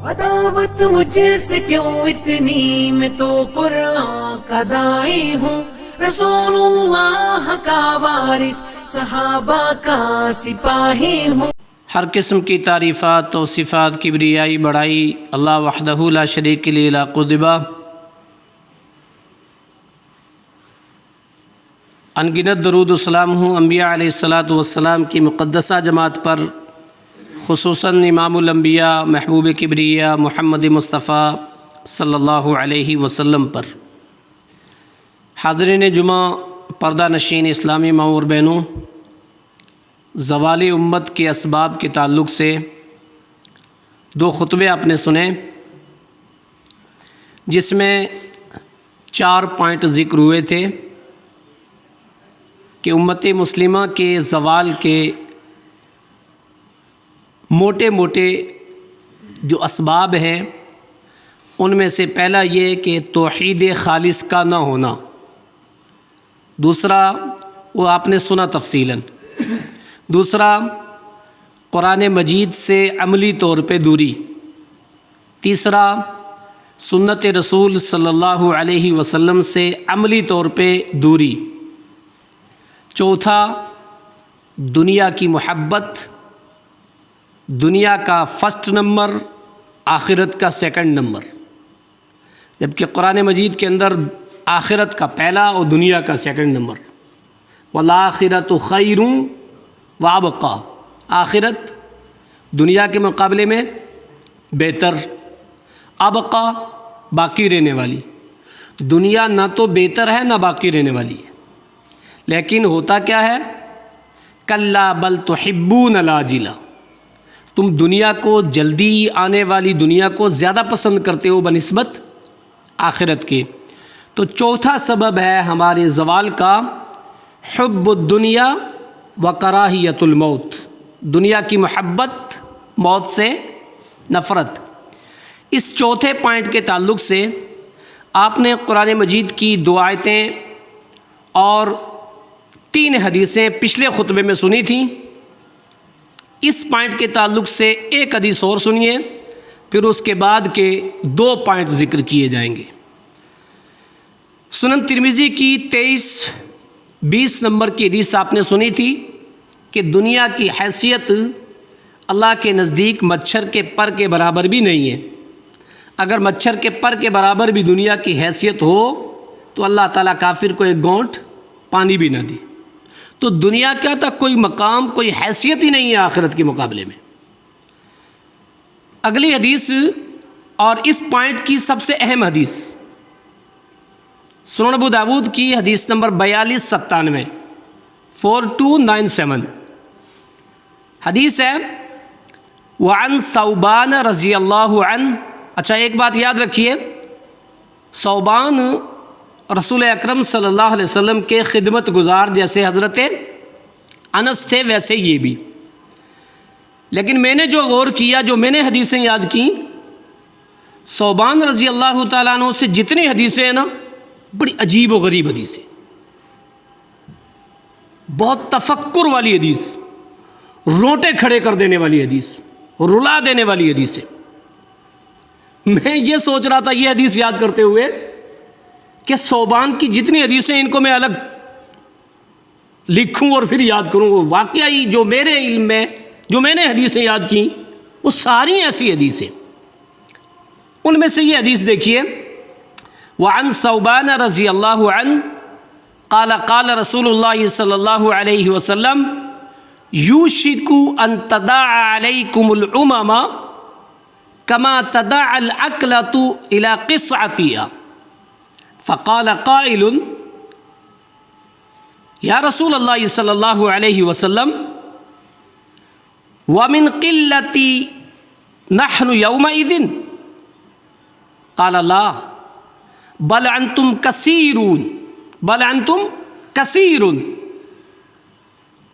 عداوت مجھ سے کیوں اتنی، میں تو قرآن کا داعی ہوں، رسول اللہ کا وارث، صحابہ کا سپاہی ہوں۔ ہر قسم کی تعریفات و صفات کبریائی بڑائی اللہ وحدہ لا شریک لہ لا قدبہ۔ انگنت درود و سلام ہوں انبیاء علیہ الصلاۃ والسلام کی مقدسہ جماعت پر، خصوصاً امام الانبیاء محبوب کبریا محمد مصطفیٰ صلی اللہ علیہ وسلم پر۔ حاضرین جمعہ، پردہ نشین اسلامی ماؤں اور بہنوں، زوال امت کے اسباب کے تعلق سے دو خطبے آپ نے سنے، جس میں 4 پوائنٹ ذکر ہوئے تھے کہ امت مسلمہ کے زوال کے موٹے موٹے جو اسباب ہیں، ان میں سے پہلا یہ کہ توحید خالص کا نہ ہونا، دوسرا وہ آپ نے سنا تفصیلاً، دوسرا قرآن مجید سے عملی طور پہ دوری، تیسرا سنت رسول صلی اللہ علیہ وسلم سے عملی طور پہ دوری، چوتھا دنیا کی محبت، دنیا کا فرسٹ نمبر، آخرت کا سیکنڈ نمبر، جبکہ قرآن مجید کے اندر آخرت کا پہلا اور دنیا کا سیکنڈ نمبر۔ والآخرۃ خیر وابقیٰ، آخرت دنیا کے مقابلے میں بہتر، ابقیٰ باقی رہنے والی۔ دنیا نہ تو بہتر ہے نہ باقی رہنے والی ہے، لیکن ہوتا کیا ہے، کلا بل تحبون العاجلہ، تم دنیا کو، جلدی آنے والی دنیا کو زیادہ پسند کرتے ہو بنسبت آخرت کے۔ تو چوتھا سبب ہے ہمارے زوال کا حب الدنیا و کراہیت الموت، دنیا کی محبت، موت سے نفرت۔ اس چوتھے پوائنٹ کے تعلق سے آپ نے قرآن مجید کی 2 آیتیں اور 3 حدیثیں پچھلے خطبے میں سنی تھیں۔ اس پوائنٹ کے تعلق سے ایک حدیث اور سنیے، پھر اس کے بعد کے 2 پوائنٹ ذکر کیے جائیں گے۔ سنن ترمذی کی 23-20 نمبر کی حدیث آپ نے سنی تھی کہ دنیا کی حیثیت اللہ کے نزدیک مچھر کے پر کے برابر بھی نہیں ہے۔ اگر مچھر کے پر کے برابر بھی دنیا کی حیثیت ہو تو اللہ تعالیٰ کافر کو ایک گھونٹ پانی بھی نہ دی۔ تو دنیا کیا تک کوئی مقام، کوئی حیثیت ہی نہیں ہے آخرت کے مقابلے میں۔ اگلی حدیث اور اس پوائنٹ کی سب سے اہم حدیث سنن ابو داود کی حدیث نمبر 4297، 4297 حدیث ہے، وعن ثوبان رضی اللہ عنہ۔ اچھا ایک بات یاد رکھیے، ثوبان رسول اکرم صلی اللہ علیہ وسلم کے خدمت گزار جیسے حضرت انس تھے، ویسے یہ بھی۔ لیکن میں نے جو غور کیا، جو میں نے حدیثیں یاد کیں، ثوبان رضی اللہ تعالیٰ عنہ سے جتنی حدیثیں ہیں نا، بڑی عجیب و غریب حدیثیں، بہت تفکر والی حدیث، رونٹے کھڑے کر دینے والی حدیث، رلا دینے والی حدیثیں۔ میں یہ سوچ رہا تھا یہ حدیث یاد کرتے ہوئے کہ ثوبان کی جتنی حدیثیں ان کو میں الگ لکھوں اور پھر یاد کروں، وہ واقعی جو میرے علم میں جو میں نے حدیثیں یاد کیں وہ ساری ایسی حدیثیں۔ ان میں سے یہ حدیث دیکھیے، وعن ثوبان رضی اللہ عنہ قال قال رسول اللہ صلی اللہ علیہ وسلم یوشک ان تداعى علیکم الامم کما تداعى الاکلۃ الی قصعتها فقال قائل یا رسول اللہ صلی اللہ علیہ وسلم ومن قلتی نحن یومئذ قال لا بل انتم کثیرون بل انتم کثیر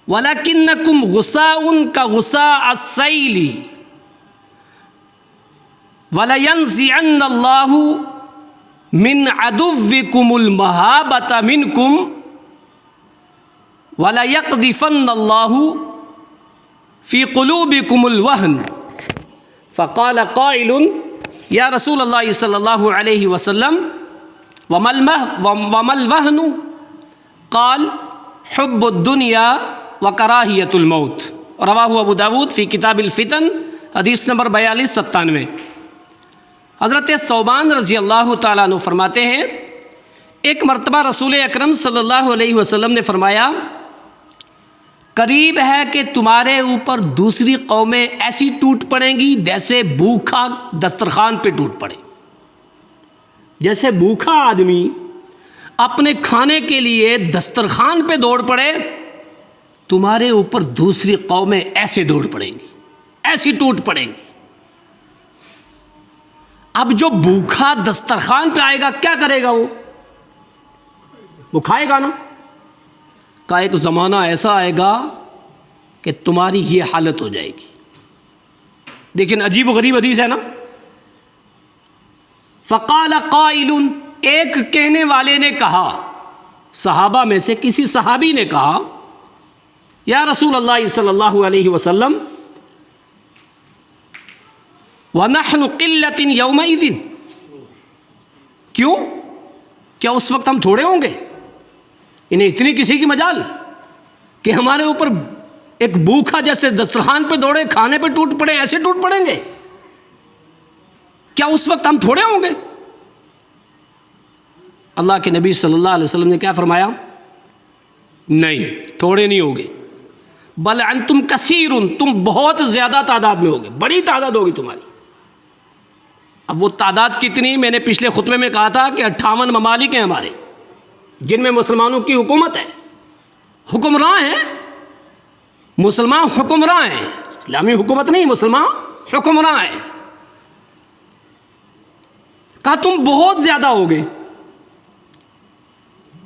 ولکنکم غثاء کغثاء السیل ولینزعن اللہ من عدوکم المہابۃ منکم وَلَيَقْذِفَنَّ اللَّهُ فِي قُلُوبِكُمُ الْوَهْنَ فقال قائل یا رسول اللہ صلی اللہ علیہ وسلم وما الوہن قال حب الدنیا وکراہیت الموت، رواہ ابو داود فی کتاب الفتن، حدیث نمبر 4297۔ حضرت ثوبان رضی اللہ تعالیٰ عنہ فرماتے ہیں ایک مرتبہ رسول اکرم صلی اللہ علیہ وسلم نے فرمایا قریب ہے کہ تمہارے اوپر دوسری قومیں ایسی ٹوٹ پڑیں گی جیسے بھوکھا دسترخوان پہ ٹوٹ پڑے۔ جیسے بھوکھا آدمی اپنے کھانے کے لیے دسترخوان پہ دوڑ پڑے، تمہارے اوپر دوسری قومیں ایسے دوڑ پڑیں گی، ایسی ٹوٹ پڑیں گی۔ اب جو بھوکھا دسترخوان پہ آئے گا کیا کرے گا؟ وہ کھائے گا نا۔ کا ایک زمانہ ایسا آئے گا کہ تمہاری یہ حالت ہو جائے گی۔ لیکن عجیب و غریب حدیث ہے نا۔ فقال قائل، ایک کہنے والے نے کہا، صحابہ میں سے کسی صحابی نے کہا یا رسول اللہ صلی اللہ علیہ وسلم وَنَحْنُ قِلَّةٍ يَوْمَئِذٍ، کیوں؟ کیا اس وقت ہم تھوڑے ہوں گے؟ انہیں اتنی کسی کی مجال کہ ہمارے اوپر ایک بھوکھا جیسے دسترخوان پہ دوڑے، کھانے پہ ٹوٹ پڑے، ایسے ٹوٹ پڑیں گے؟ کیا اس وقت ہم تھوڑے ہوں گے؟ اللہ کے نبی صلی اللہ علیہ وسلم نے کیا فرمایا؟ نہیں، تھوڑے نہیں ہوگے، بل انتم کثیر، تم بہت زیادہ تعداد میں ہوگے، بڑی تعداد ہوگی تمہاری۔ اب وہ تعداد کتنی؟ میں نے پچھلے خطبے میں کہا تھا کہ 58 ممالک ہیں ہمارے جن میں مسلمانوں کی حکومت ہے، حکمراں ہیں، مسلمان حکمراں ہیں، اسلامی حکومت نہیں، مسلمان حکمراں ہیں۔ کہا تم بہت زیادہ ہوگے۔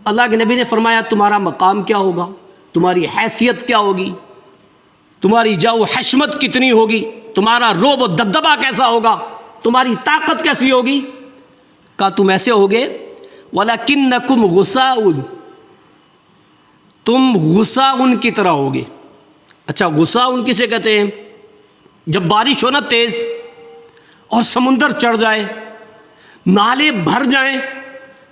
اللہ کے نبی نے فرمایا تمہارا مقام کیا ہوگا، تمہاری حیثیت کیا ہوگی، تمہاری جاؤ حشمت کتنی ہوگی، تمہارا رعب و دبدبہ کیسا ہوگا، تمہاری طاقت کیسی ہوگی؟ کہا تم ایسے ہوگے وَلَكِنَّكُمْ غُثَاءٌ، تم غثاء کی طرح ہوگے۔ اچھا غثاء کسے کہتے ہیں؟ جب بارش ہو نا تیز اور سمندر چڑھ جائے، نالے بھر جائیں،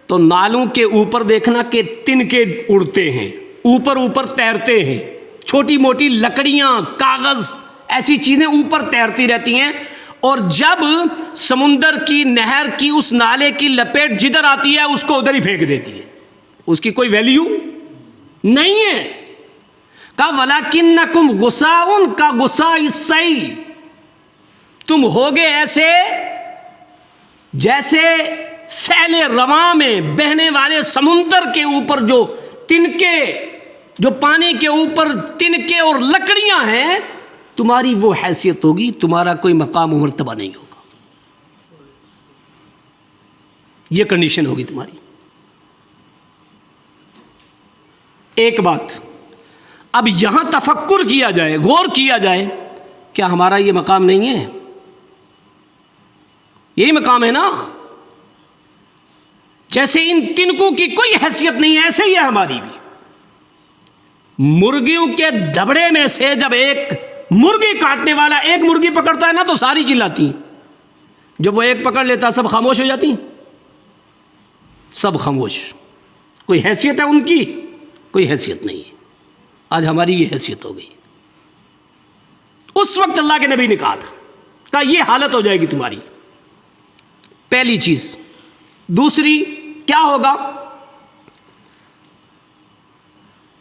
تو نالوں کے اوپر دیکھنا کہ تنکے اڑتے ہیں، اوپر اوپر تیرتے ہیں، چھوٹی موٹی لکڑیاں، کاغذ، ایسی چیزیں اوپر تیرتی رہتی ہیں، اور جب سمندر کی نہر کی اس نالے کی لپیٹ جدھر آتی ہے اس کو ادھر ہی پھینک دیتی ہے، اس کی کوئی ویلیو نہیں ہے۔ کہا وَلَكِنَّكُمْ غُثَاءٌ كَغُثَاءِ السَّيْلِ، تم ہوگے ایسے جیسے سیل رواں میں بہنے والے سمندر کے اوپر جو تنکے، جو پانی کے اوپر تنکے اور لکڑیاں ہیں، تمہاری وہ حیثیت ہوگی، تمہارا کوئی مقام و مرتبہ نہیں ہوگا، یہ کنڈیشن ہوگی تمہاری۔ ایک بات اب یہاں تفکر کیا جائے، غور کیا جائے، کیا ہمارا یہ مقام نہیں ہے؟ یہی مقام ہے نا۔ جیسے ان تنکوں کی کوئی حیثیت نہیں ہے، ایسے ہی ہے ہماری بھی۔ مرغیوں کے دھبڑے میں سے جب ایک مرغی کاٹنے والا ایک مرغی پکڑتا ہے نا تو ساری چلاتی ہیں، جب وہ ایک پکڑ لیتا سب خاموش ہو جاتی ہیں، سب خاموش۔ کوئی حیثیت ہے ان کی؟ کوئی حیثیت نہیں ہے۔ آج ہماری یہ حیثیت ہو گئی۔ اس وقت اللہ کے نبی نے کہا تھا، کہا یہ حالت ہو جائے گی تمہاری، پہلی چیز۔ دوسری کیا ہوگا؟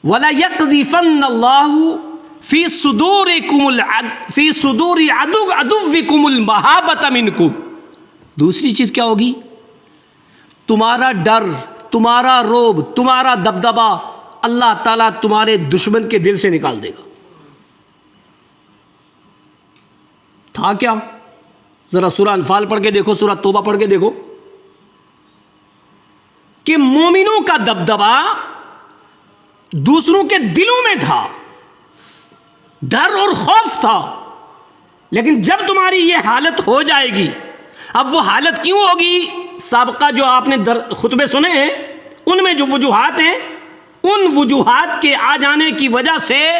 وَلَيَقْذِفَنَّ اللَّهُ فِي صُدُورِ عَدُوِّكُمُ الْمَهَابَةَ مِنْكُمْ۔ دوسری چیز کیا ہوگی؟ تمہارا ڈر، تمہارا رعب، تمہارا دبدبہ اللہ تعالیٰ تمہارے دشمن کے دل سے نکال دے گا۔ تھا کیا؟ ذرا سورہ انفال پڑھ کے دیکھو، سورہ توبہ پڑھ کے دیکھو کہ مومنوں کا دبدبہ دوسروں کے دلوں میں تھا، ڈر اور خوف تھا، لیکن جب تمہاری یہ حالت ہو جائے گی، اب وہ حالت کیوں ہوگی؟ سابقہ جو آپ نے خطبے سنے ہیں ان میں جو وجوہات ہیں، ان وجوہات کے آ جانے کی وجہ سے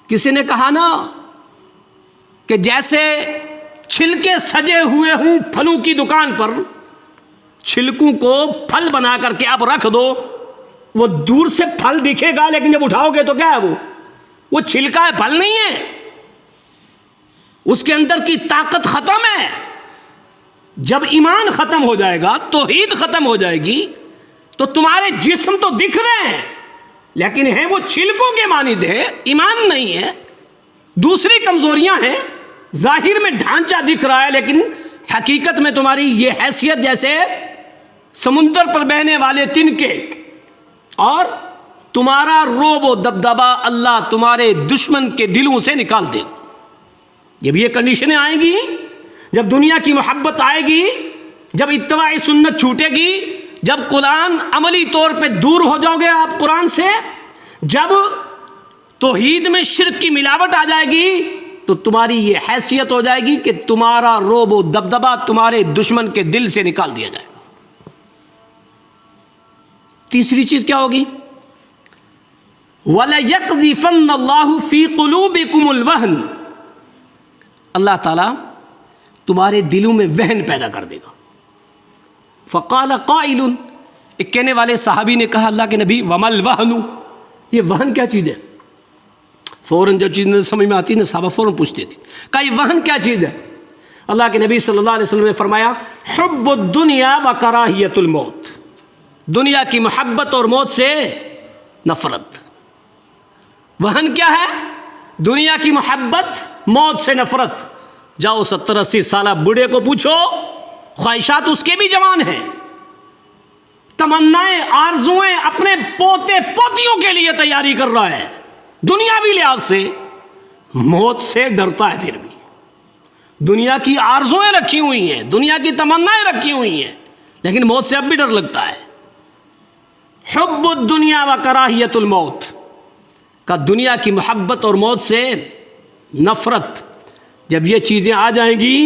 کسی نے کہا نا کہ جیسے چھلکے سجے ہوئے ہوں پھلوں کی دکان پر، چھلکوں کو پھل بنا کر کے آپ رکھ دو، وہ دور سے پھل دکھے گا لیکن جب اٹھاؤ گے تو کیا ہے وہ چھلکا ہے، پھل نہیں ہے، اس کے اندر کی طاقت ختم ہے۔ جب ایمان ختم ہو جائے گا، توحید ختم ہو جائے گی، تو تمہارے جسم تو دکھ رہے ہیں لیکن ہیں وہ چھلکوں کے مانند ہے، ایمان نہیں ہے، دوسری کمزوریاں ہیں، ظاہر میں ڈھانچہ دکھ رہا ہے لیکن حقیقت میں تمہاری یہ حیثیت جیسے سمندر پر بہنے والے تنکے، اور تمہارا روب و دبدبا اللہ تمہارے دشمن کے دلوں سے نکال دے۔ جب یہ کنڈیشنیں آئیں گی، جب دنیا کی محبت آئے گی، جب اتباع سنت چھوٹے گی، جب قرآن عملی طور پہ دور ہو جاؤ گے آپ قرآن سے، جب توحید میں شرک کی ملاوٹ آ جائے گی، تو تمہاری یہ حیثیت ہو جائے گی کہ تمہارا روب و دبدبا تمہارے دشمن کے دل سے نکال دیا جائے۔ تیسری چیز کیا ہوگی؟ وَلَيَقْذِفَنَّ اللَّهُ فِي قُلُوبِكُمُ الْوَهْنَ، اللہ تعالیٰ تمہارے دلوں میں وہن پیدا کر دے گا۔ فَقَالَ قَائِلٌ، ایک کہنے والے صحابی نے کہا اللہ کے نبی وَمَا الْوَهْنُ، یہ وہن کیا چیز ہے؟ فوراً جب چیز سمجھ میں آتی ہے نا صحابہ فوراً پوچھتے تھے، کہا یہ وہن کیا چیز ہے؟ اللہ کے نبی صلی اللہ علیہ وسلم نے فرمایا حب الدنیا وکراہیت الموت، دنیا کی محبت اور موت سے نفرت۔ وہن کیا ہے؟ دنیا کی محبت، موت سے نفرت۔ جاؤ 70-80 سالہ بوڑھے کو پوچھو، خواہشات اس کے بھی جوان ہیں، تمنائیں آرزویں اپنے پوتے پوتیوں کے لیے تیاری کر رہا ہے، دنیاوی لحاظ سے، موت سے ڈرتا ہے، پھر بھی دنیا کی آرزویں رکھی ہوئی ہیں، دنیا کی تمنائیں رکھی ہوئی ہیں، لیکن موت سے اب بھی ڈر لگتا ہے۔ حب الدنیا و کراہیت الموت، کا دنیا کی محبت اور موت سے نفرت، جب یہ چیزیں آ جائیں گی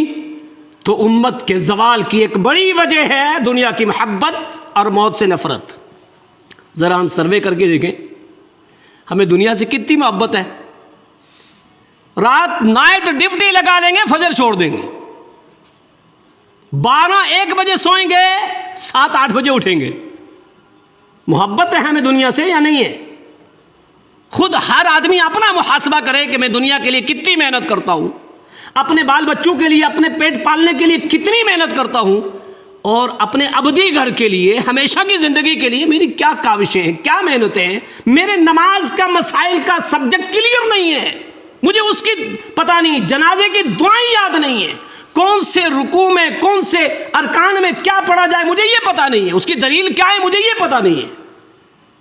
تو امت کے زوال کی ایک بڑی وجہ ہے دنیا کی محبت اور موت سے نفرت۔ ذرا ہم سروے کر کے دیکھیں ہمیں دنیا سے کتنی محبت ہے، رات نائٹ ڈیوٹی لگا لیں گے، فجر چھوڑ دیں گے، 12-1 بجے سوئیں گے، 7-8 بجے اٹھیں گے۔ محبت ہے ہمیں دنیا سے یا نہیں ہے؟ خود ہر آدمی اپنا محاسبہ کرے کہ میں دنیا کے لیے کتنی محنت کرتا ہوں، اپنے بال بچوں کے لیے، اپنے پیٹ پالنے کے لیے کتنی محنت کرتا ہوں، اور اپنے ابدی گھر کے لیے، ہمیشہ کی زندگی کے لیے میری کیا کاوشیں ہیں، کیا محنتیں ہیں۔ میرے نماز کا مسائل کا سبجیکٹ کلیئر نہیں ہے، مجھے اس کی پتہ نہیں، جنازے کی دعائیں یاد نہیں ہیں، کون سے رکوع میں کون سے ارکان میں کیا پڑھا جائے مجھے یہ پتہ نہیں ہے، اس کی دلیل کیا ہے مجھے یہ پتہ نہیں ہے۔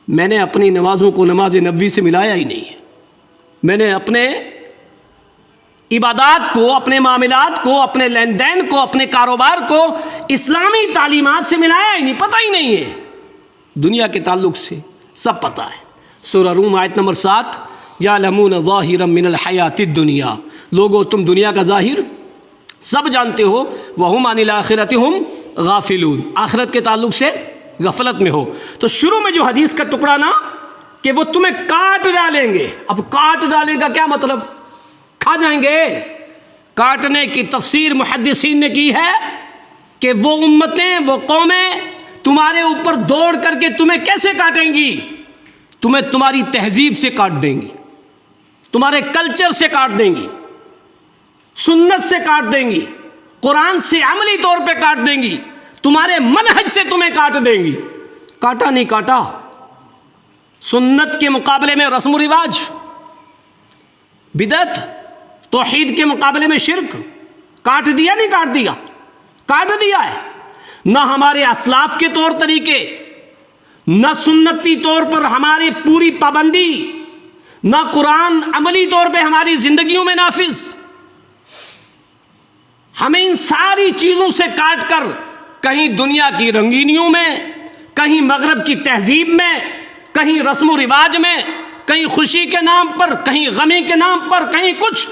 میں نے اپنی نمازوں کو نماز نبوی سے ملایا ہی نہیں ہے، میں نے اپنے عبادات کو، اپنے معاملات کو، اپنے لین دین کو، اپنے کاروبار کو اسلامی تعلیمات سے ملایا ہی نہیں، پتہ ہی نہیں ہے۔ دنیا کے تعلق سے سب پتہ ہے۔ سورہ روم آیت نمبر 7، یعلمون ظاہرا من الحیات الدنیا، لوگو تم دنیا کا ظاہر سب جانتے ہو، وہم عن الآخرۃ ہم غافلون، آخرت کے تعلق سے غفلت میں ہو۔ تو شروع میں جو حدیث کا ٹکڑا نا کہ وہ تمہیں کاٹ ڈالیں گے، اب کاٹ ڈالیں کا کیا مطلب؟ کھا جائیں گے۔ کاٹنے کی تفسیر محدثین نے کی ہے کہ وہ امتیں، وہ قومیں تمہارے اوپر دوڑ کر کے تمہیں کیسے کاٹیں گی؟ تمہیں تمہاری تہذیب سے کاٹ دیں گی، تمہارے کلچر سے کاٹ دیں گی، سنت سے کاٹ دیں گی، قرآن سے عملی طور پہ کاٹ دیں گی، تمہارے منہج سے تمہیں کاٹ دیں گی۔ کاٹا نہیں کاٹا، سنت کے مقابلے میں رسم و رواج، بدعت، توحید کے مقابلے میں شرک، کاٹ دیا نہیں کاٹ دیا؟ کاٹ دیا ہے۔ نہ ہمارے اسلاف کے طور طریقے، نہ سنتی طور پر ہماری پوری پابندی، نہ قرآن عملی طور پہ ہماری زندگیوں میں نافذ۔ ہمیں ان ساری چیزوں سے کاٹ کر کہیں دنیا کی رنگینیوں میں، کہیں مغرب کی تہذیب میں، کہیں رسم و رواج میں، کہیں خوشی کے نام پر، کہیں غمی کے نام پر، کہیں کچھ،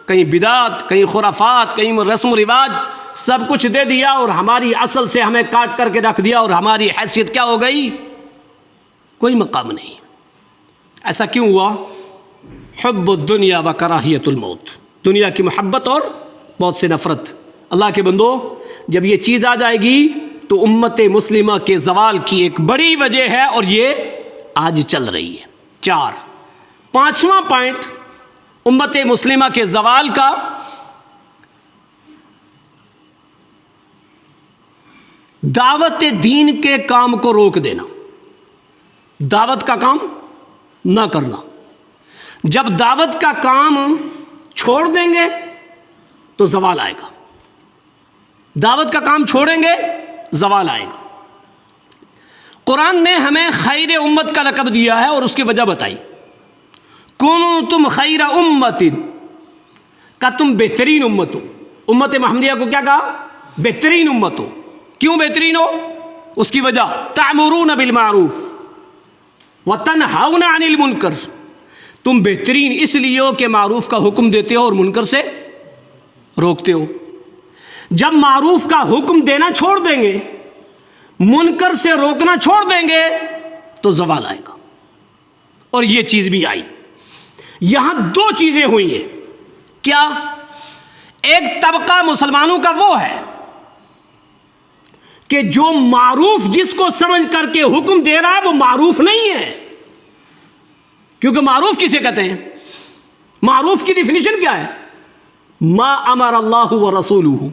کہیں بدعت، کہیں خرافات، کہیں رسم و رواج، سب کچھ دے دیا اور ہماری اصل سے ہمیں کاٹ کر کے رکھ دیا، اور ہماری حیثیت کیا ہو گئی؟ کوئی مقام نہیں۔ ایسا کیوں ہوا؟ حب الدنیا و کراہیت الموت، دنیا کی محبت اور موت سے نفرت۔ اللہ کے بندو، جب یہ چیز آ جائے گی تو امت مسلمہ کے زوال کی ایک بڑی وجہ ہے، اور یہ آج چل رہی ہے۔ 4، 5واں پوائنٹ امت مسلمہ کے زوال کا، دعوت دین کے کام کو روک دینا، دعوت کا کام نہ کرنا۔ جب دعوت کا کام چھوڑ دیں گے تو زوال آئے گا، دعوت کا کام چھوڑیں گے زوال آئے گا۔ قرآن نے ہمیں خیر امت کا لقب دیا ہے اور اس کی وجہ بتائی، کنتم خیر امت، کا تم بہترین امت ہو۔ امت محمدیہ کو کیا کہا؟ بہترین امت ہو۔ کیوں بہترین ہو؟ اس کی وجہ، تعمرون بالمعروف وتنہون عن المنکر، تم بہترین اس لیے ہو کہ معروف کا حکم دیتے ہو اور منکر سے روکتے ہو۔ جب معروف کا حکم دینا چھوڑ دیں گے، منکر سے روکنا چھوڑ دیں گے تو زوال آئے گا، اور یہ چیز بھی آئی۔ یہاں 2 چیزیں ہوئی ہیں۔ کیا؟ ایک طبقہ مسلمانوں کا وہ ہے کہ جو معروف جس کو سمجھ کر کے حکم دے رہا ہے وہ معروف نہیں ہے، کیونکہ معروف کسے کہتے ہیں؟ معروف کی ڈیفینیشن کیا ہے؟ ما امر اللہ ورسولہ،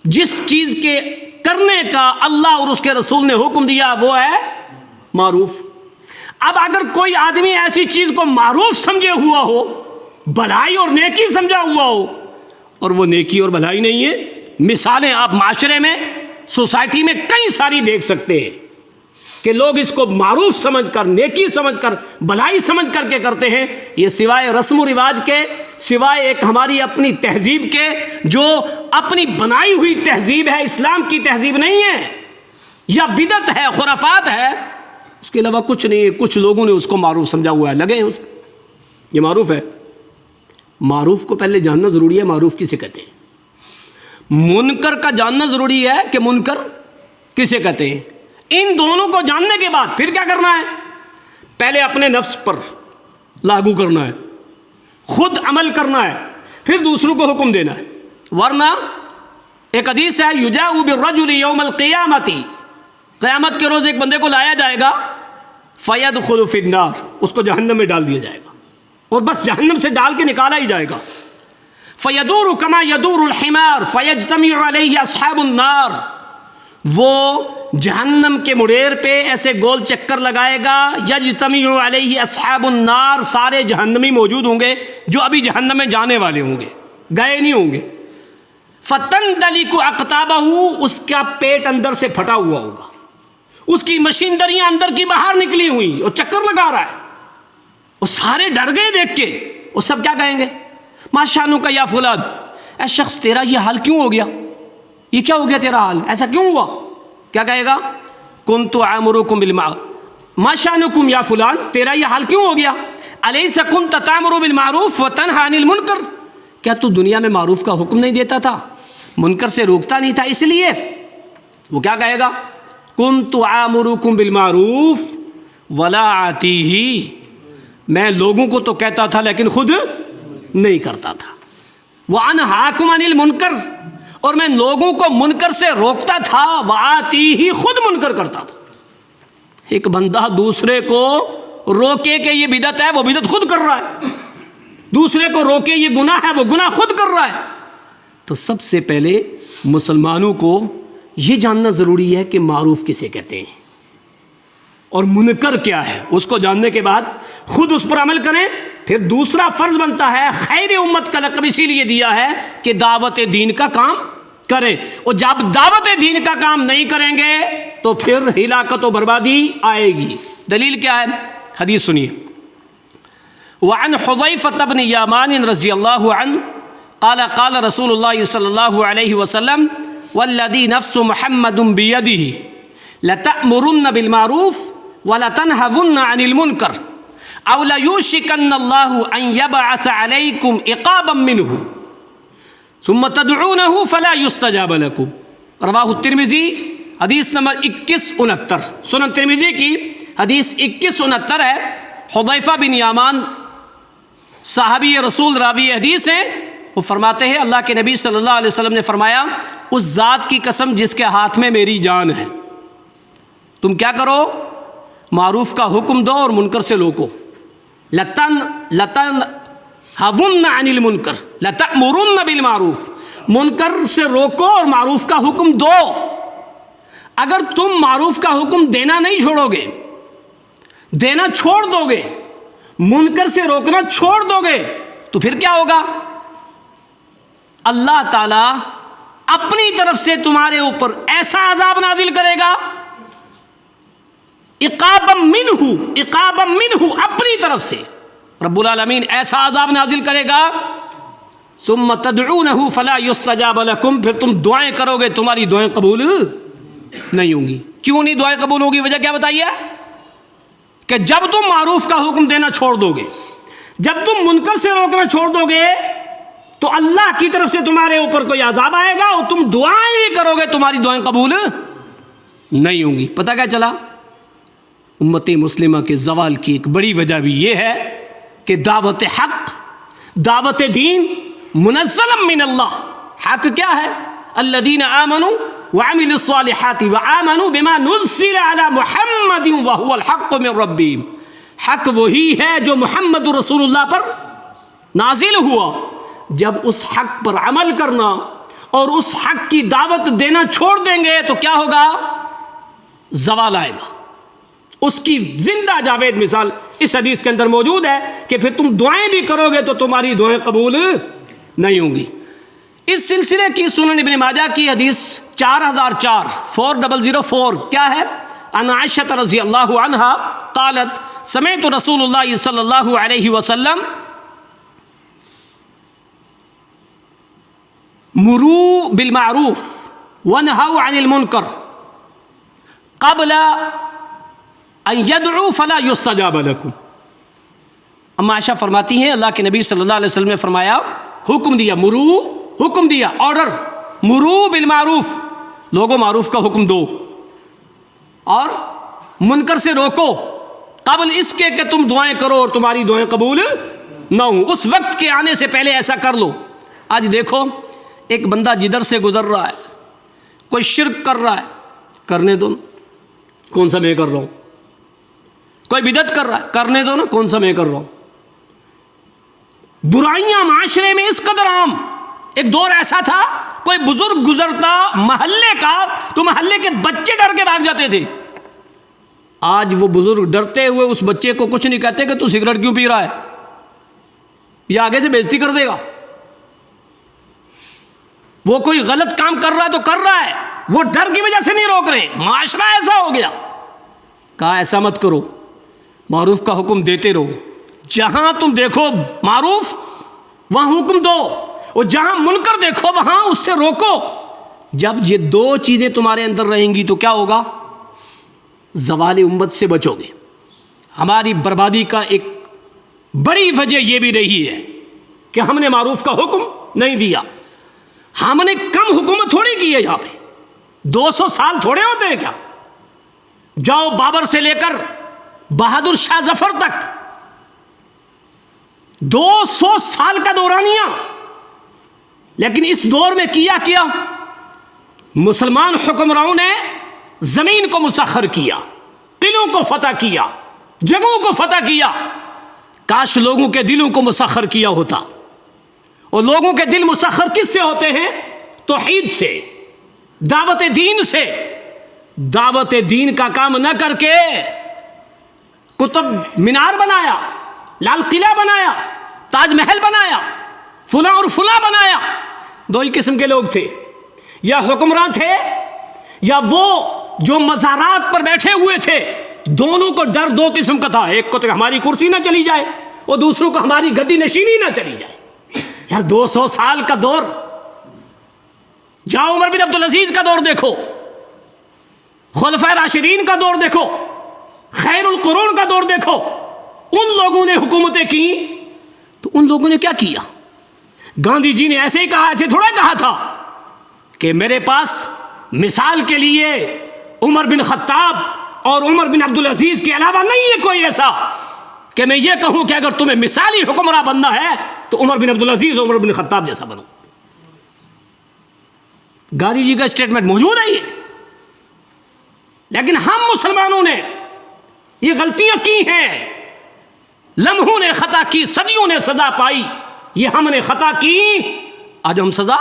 جس چیز کے کرنے کا اللہ اور اس کے رسول نے حکم دیا وہ ہے معروف۔ اب اگر کوئی آدمی ایسی چیز کو معروف سمجھے ہوا ہو، بھلائی اور نیکی سمجھا ہوا ہو، اور وہ نیکی اور بھلائی نہیں ہے، مثالیں آپ معاشرے میں، سوسائٹی میں کئی ساری دیکھ سکتے ہیں کہ لوگ اس کو معروف سمجھ کر، نیکی سمجھ کر، بھلائی سمجھ کر کے کرتے ہیں۔ یہ سوائے رسم و رواج کے، سوائے ایک ہماری اپنی تہذیب کے، جو اپنی بنائی ہوئی تہذیب ہے، اسلام کی تہذیب نہیں ہے، یا بدعت ہے، خرافات ہے، اس کے علاوہ کچھ نہیں ہے۔ کچھ لوگوں نے اس کو معروف سمجھا ہوا ہے، لگے ہیں اس پہ، یہ معروف ہے۔ معروف کو پہلے جاننا ضروری ہے، معروف کسے کہتے ہیں۔ منکر کا جاننا ضروری ہے کہ منکر کسے کہتے ہیں۔ ان دونوں کو جاننے کے بعد پھر کیا کرنا ہے؟ پہلے اپنے نفس پر لاگو کرنا ہے، خود عمل کرنا ہے، پھر دوسروں کو حکم دینا ہے۔ ورنہ ایک حدیث ہے، یجاء بالرجل یوم القیامۃ، قیامت کے روز ایک بندے کو لایا جائے گا، فیدخل فی النار، اس کو جہنم میں ڈال دیا جائے گا، اور بس جہنم سے ڈال کے نکالا ہی جائے گا۔ فیدور کما یدور الحمار فیجتمع علیہ اصحاب النار، وہ جہنم کے مڑیر پہ ایسے گول چکر لگائے گا، یجتمع علیہ اصحاب النار، سارے جہنمی موجود ہوں گے جو ابھی جہنم میں جانے والے ہوں گے، گئے نہیں ہوں گے۔ فتندلک اقطابہ، اس کا پیٹ اندر سے پھٹا ہوا ہوگا، اس کی مشینریاں اندر کی باہر نکلی ہوئی، اور چکر لگا رہا ہے، وہ سارے ڈر گئے دیکھ کے۔ وہ سب کیا کہیں گے؟ ما شانک یا فلان، اے شخص تیرا یہ حال کیوں ہو گیا؟ یہ کیا ہو گیا تیرا حال؟ ایسا کیوں ہوا؟ کیا کہے گا؟ کنت آمرکم بالمعروف، ما شانکم یا فلان، تیرا یہ حال کیوں ہو گیا؟ الیس کنت تأمر بالمعروف وتنہی عن المنکر، کیا تو دنیا میں معروف کا حکم نہیں دیتا تھا، منکر سے روکتا نہیں تھا؟ اس لیے وہ کیا کہے گا؟ کنت آمرکم بالمعروف ولا آتیہ، میں لوگوں کو تو کہتا تھا لیکن خود نہیں کرتا تھا۔ وانہاکم عن المنکر، اور میں لوگوں کو منکر سے روکتا تھا، وآتیہ، خود منکر کرتا تھا۔ ایک بندہ دوسرے کو روکے کہ یہ بدعت ہے، وہ بدعت خود کر رہا ہے، دوسرے کو روکے یہ گناہ ہے، وہ گناہ خود کر رہا ہے۔ تو سب سے پہلے مسلمانوں کو یہ جاننا ضروری ہے کہ معروف کسے کہتے ہیں اور منکر کیا ہے۔ اس کو جاننے کے بعد خود اس پر عمل کریں۔ پھر دوسرا فرض بنتا ہے، خیر امت کا لقب اسی لیے دیا ہے کہ دعوت دین کا کام کریں، اور جب دعوت دین کا کام نہیں کریں گے تو پھر ہلاکت و بربادی آئے گی۔ دلیل کیا ہے؟ حدیث سنیے۔ وعن حذیفہ بن یامان رضی اللہ عنہ قال قال رسول اللہ صلی اللہ علیہ وسلم والذی نفس محمد بیدہ لتأمرن بالمعروف ولتنہون عن المنکر او لیوشکن اللہ ان یبعث علیکم عقابا منہ ثم تدعونہ فلا یستجاب لکم، رواہ الترمذی، حدیث نمبر 2169، سنن ترمذی کی حدیث 2169 ہے۔ حذیفہ بن یامان صحابی رسول راوی حدیث ہیں، وہ فرماتے ہیں اللہ کے نبی صلی اللہ علیہ وسلم نے فرمایا اس ذات کی قسم جس کے ہاتھ میں میری جان ہے، تم کیا کرو؟ معروف کا حکم دو اور منکر سے روکو. لتنہون عن المنکر لتأمرن بالمعروف، منکر سے روکو اور معروف کا حکم دو. اگر تم معروف کا حکم دینا نہیں چھوڑو گے، دینا چھوڑ دو گے، منکر سے روکنا چھوڑ دو گے، تو پھر کیا ہوگا؟ اللہ تعالیٰ اپنی طرف سے تمہارے اوپر ایسا عذاب نازل کرے گا، عقابا منہ، اپنی طرف سے رب العالمین ایسا عذاب نازل کرے گا. ثم تدعونہ فلا یستجاب لکم، پھر تم دعائیں کرو گے، تمہاری دعائیں قبول نہیں ہوں گی. کیوں نہیں دعائیں قبول ہوگی؟ وجہ کیا بتائیے؟ کہ جب تم معروف کا حکم دینا چھوڑ دو گے، جب تم منکر سے روکنا چھوڑ دو گے، تو اللہ کی طرف سے تمہارے اوپر کوئی عذاب آئے گا اور تم دعائیں بھی کرو گے، تمہاری دعائیں قبول نہیں ہوں گی. پتہ کیا چلا؟ امت مسلمہ کے زوال کی ایک بڑی وجہ بھی یہ ہے کہ دعوت حق، دعوت دین منزل من اللہ. حق کیا ہے؟ الذین آمنوا وعملوا الصالحات وآمنوا بما نزل على محمد وهو الحق من ربهم. حق وہی ہے جو محمد رسول اللہ پر نازل ہوا. جب اس حق پر عمل کرنا اور اس حق کی دعوت دینا چھوڑ دیں گے تو کیا ہوگا؟ زوال آئے گا. اس کی زندہ جاوید مثال اس حدیث کے اندر موجود ہے کہ پھر تم دعائیں بھی کرو گے تو تمہاری دعائیں قبول نہیں ہوں گی. اس سلسلے کی سنن ابن ماجہ کی حدیث 4004 کیا ہے؟ ان عائشہ رضی اللہ عنہا قالت سمعت رسول اللہ صلی اللہ علیہ وسلم مروا بالمعروف ونہوا عن المنکر قبل ان يدعوا فلا يستجاب لكم. اما عائشہ فرماتی ہیں اللہ کے نبی صلی اللہ علیہ وسلم نے فرمایا، حکم دیا، مرو، حکم دیا، آرڈر، مرو بالمعروف، لوگوں معروف کا حکم دو اور منکر سے روکو، قبل اس کے کہ تم دعائیں کرو اور تمہاری دعائیں قبول نہ ہوں. اس وقت کے آنے سے پہلے ایسا کر لو. آج دیکھو ایک بندہ جدھر سے گزر رہا ہے، کوئی شرک کر رہا ہے، کرنے دو نا، کون سا میں کر رہا ہوں. کوئی بدعت کر رہا ہے، کرنے دو نا، کون سا میں کر رہا ہوں. برائیاں معاشرے میں اس قدر عام. ایک دور ایسا تھا کوئی بزرگ گزرتا محلے کا تو محلے کے بچے ڈر کے بھاگ جاتے تھے. آج وہ بزرگ ڈرتے ہوئے اس بچے کو کچھ نہیں کہتے کہ تو سگریٹ کیوں پی رہا ہے، یہ آگے سے بےزتی کر دے گا. وہ کوئی غلط کام کر رہا ہے تو کر رہا ہے، وہ ڈر کی وجہ سے نہیں روک رہے. معاشرہ ایسا ہو گیا. کہا ایسا مت کرو، معروف کا حکم دیتے رہو. جہاں تم دیکھو معروف وہاں حکم دو اور جہاں منکر دیکھو وہاں اس سے روکو. جب یہ دو چیزیں تمہارے اندر رہیں گی تو کیا ہوگا؟ زوال امت سے بچو گے. ہماری بربادی کا ایک بڑی وجہ یہ بھی رہی ہے کہ ہم نے معروف کا حکم نہیں دیا. ہم نے کم حکومت تھوڑی کی ہے. یہاں پہ 200 سال تھوڑے ہوتے ہیں کیا؟ جاؤ بابر سے لے کر بہادر شاہ ظفر تک 200 سال کا دورانیہ. لیکن اس دور میں کیا مسلمان حکمرانوں نے زمین کو مسخر کیا، قلعوں کو فتح کیا، جگہوں کو فتح کیا. کاش لوگوں کے دلوں کو مسخر کیا ہوتا. اور لوگوں کے دل مسخر کس سے ہوتے ہیں؟ توحید سے، دعوت دین سے. دعوت دین کا کام نہ کر کے قطب مینار بنایا، لال قلعہ بنایا، تاج محل بنایا، فلاں اور فلاں بنایا. دو ہی قسم کے لوگ تھے، یا حکمران تھے یا وہ جو مزارات پر بیٹھے ہوئے تھے. دونوں کو ڈر دو قسم کا تھا. ایک کو تو ہماری کرسی نہ چلی جائے اور دوسروں کو ہماری گدی نشینی نہ چلی جائے. یار 200 سال کا دور. جاؤ عمر بن عبدالعزیز کا دور دیکھو، خلفائے راشدین کا دور دیکھو، خیر القرون کا دور دیکھو. ان لوگوں نے حکومتیں کی تو ان لوگوں نے کیا کیا؟ گاندھی جی نے ایسے ہی کہا، ایسے تھوڑا کہا تھا کہ میرے پاس مثال کے لیے عمر بن خطاب اور عمر بن عبدالعزیز کے علاوہ نہیں ہے کوئی ایسا کہ میں یہ کہوں کہ اگر تمہیں مثالی حکمراں بننا ہے تو عمر بن عبدالعزیز عمر بن خطاب جیسا بنو. گاندھی جی کا اسٹیٹمنٹ موجود ہے یہ. لیکن ہم مسلمانوں نے یہ غلطیاں کی ہیں. لمحوں نے خطا کی، صدیوں نے سزا پائی. یہ ہم نے خطا کی، آج ہم سزا